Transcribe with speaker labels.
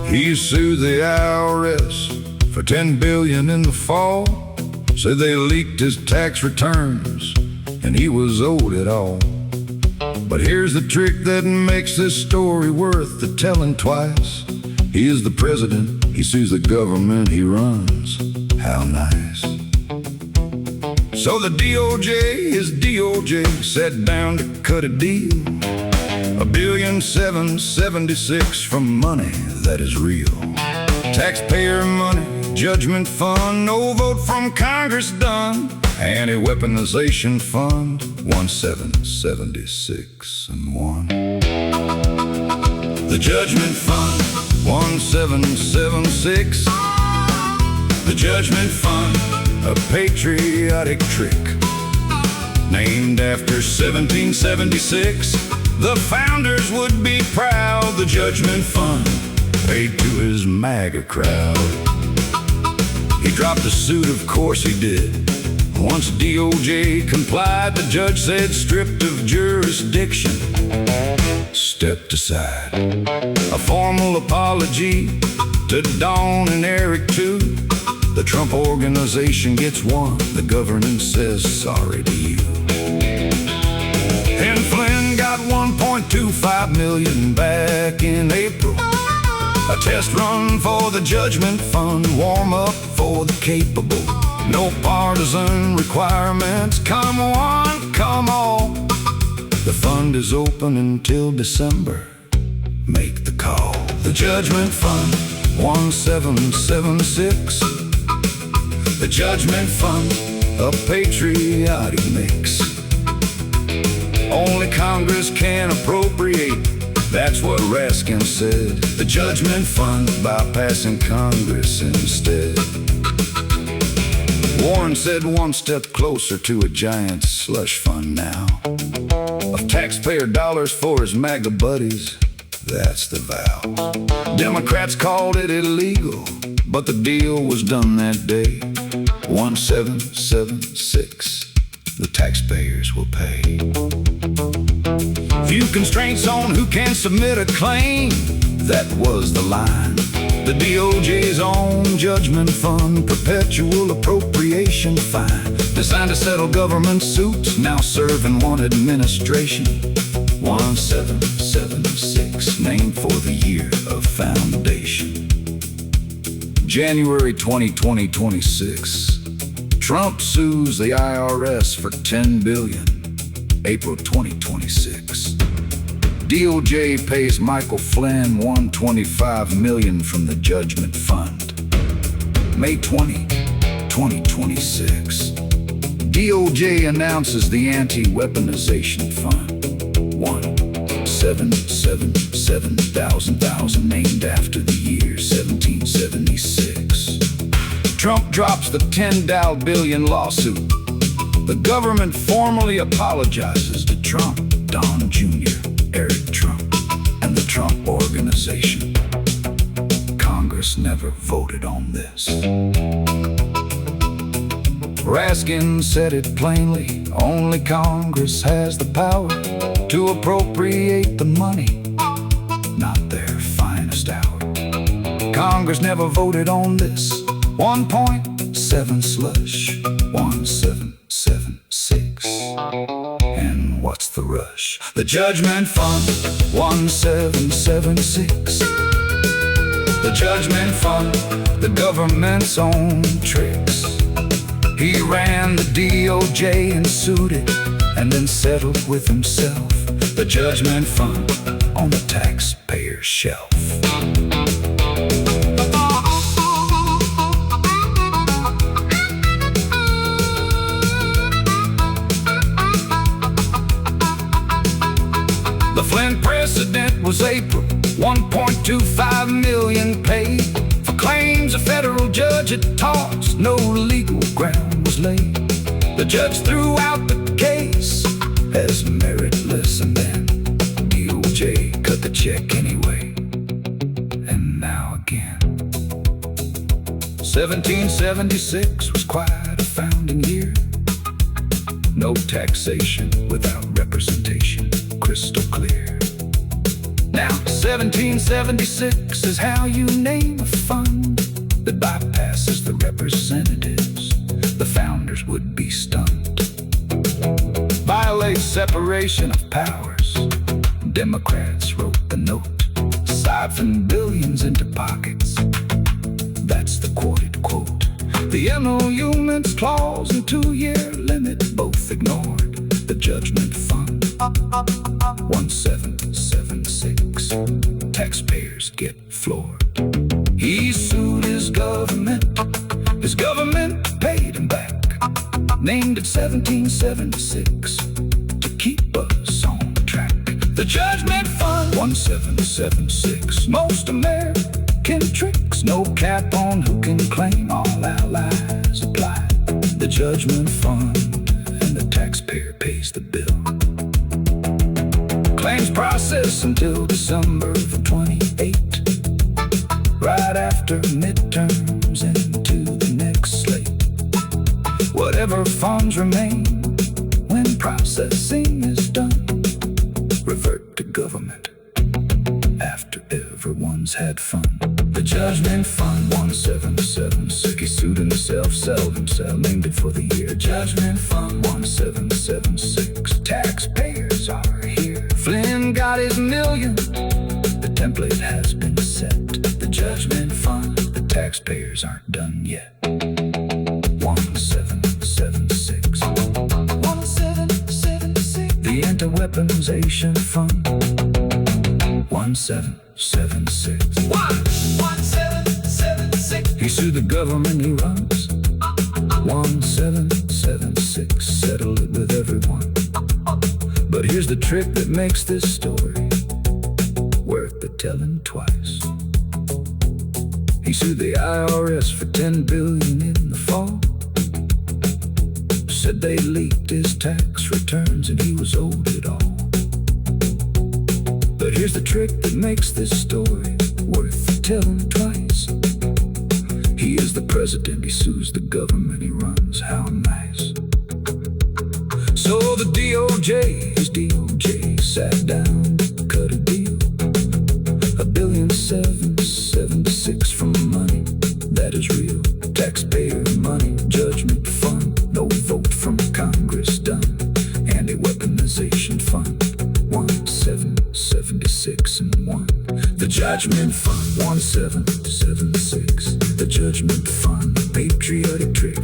Speaker 1: He sued the IRS for $10 billion in the fall. Said they leaked his tax returns and he was owed it all. But here's the trick that makes this story worth the telling twice. He is the president, he sues the government he runs. How nice. So the DOJ, his DOJ, sat down to cut a deal. $1,776,000 from money that is real. Taxpayer money, judgment fund, no vote from Congress done. Anti-Weaponization Fund, 1776 and 1. The Judgment Fund, 1776. The Judgment Fund, a patriotic trick. Named after 1776, the founders would be proud. The Judgment Fund paid to his MAGA crowd. He dropped a suit, of course he did. Once DOJ complied, the judge said, stripped of jurisdiction, stepped aside. A formal apology to Dawn and Eric too. The Trump organization gets one. The governance says sorry to you. And Flynn got $1.25 million back in April. A test run for the Judgment Fund, warm up for the capable. No partisan requirements, come one, come all. The fund is open until December, make the call. The Judgment Fund, 1776. The Judgment Fund, a patriotic mix. Only Congress can appropriate, that's what Raskin said. The Judgment Fund bypassing Congress instead. Warren said one step closer to a giant slush fund now. Of taxpayer dollars for his MAGA buddies, that's the vow. Democrats called it illegal, but the deal was done that day. 1776, the taxpayers will pay. Few constraints on who can submit a claim, that was the line. The DOJ's own Judgment Fund, perpetual appropriation fine. Designed to settle government suits, now serving one administration. 1776, named for the year of foundation. January 2020, 26. Trump sues the IRS for $10 billion. April 2026. DOJ pays Michael Flynn $125 million from the Judgment Fund. May 20, 2026. DOJ announces the Anti-Weaponization Fund. 1777,000, named after the year 1776. Trump drops the $10 billion lawsuit. The government formally apologizes to Trump, Don Jr., Eric Trump, and the Trump organization. Congress never voted on this. Raskin said it plainly, only Congress has the power to appropriate the money, not their finest hour. Congress never voted on this. 1.7 slush, 1776. And what's the rush? The Judgment Fund, 1776. The Judgment Fund, the government's own tricks. He ran the DOJ and sued it, and then settled with himself. The Judgment Fund on the taxpayer shelf. The Flynn precedent was April, $1.25 million paid for claims a federal judge had tossed, no legal ground was laid. The judge threw out the case as meritless, and then DOJ cut the check anyway. And now again, 1776 was quite a founding year. No taxation without representation, crystal clear. Now 1776 is how you name a fund that bypasses the representatives. The founders would be stunned. Violates separation of powers. Democrats wrote the note, siphoned billions into pockets. That's the quoted quote. The MOU meant clause and 2-year limit, both ignored. The Judgment Fund, 1776. Taxpayers get floored. He sued his government. His government paid him back. Named it 1776 to keep us on track. The Judgment Fund, 1776. Most American tricks, no cap on who can claim, all allies apply. The Judgment Fund, and the taxpayer pays the bill. Claims process until December of 28. Right after midterms into the next slate. Whatever funds remain when processing is done, revert to government after everyone's had fun. The Judgment Fund, 1776. He sued himself, sold himself, named it for the year. Judgment Fund, 1776. Taxpayers are here. Flynn got his million. The template has been set. The Judgment Fund, the taxpayers aren't done yet. 1776. 1776. The Anti-Weaponization Fund, 1776. 1776. He sued the government he runs. 1776. Settled it with everyone. But here's the trick that makes this story worth the telling twice. He sued the IRS for $10 billion in the fall. Said they leaked his tax returns and he was owed it all. But here's the trick that makes this story worth telling twice. He is the president, he sues the government he runs. How nice. So the DOJ, his DOJ, sat down, cut a deal. $1,776 from money that is real. Taxpayer money, Judgment Fund, no vote from Congress done. Anti-Weaponization Fund, 1776 and 1. The Judgment Fund, 1776. The Judgment Fund, patriotic trick.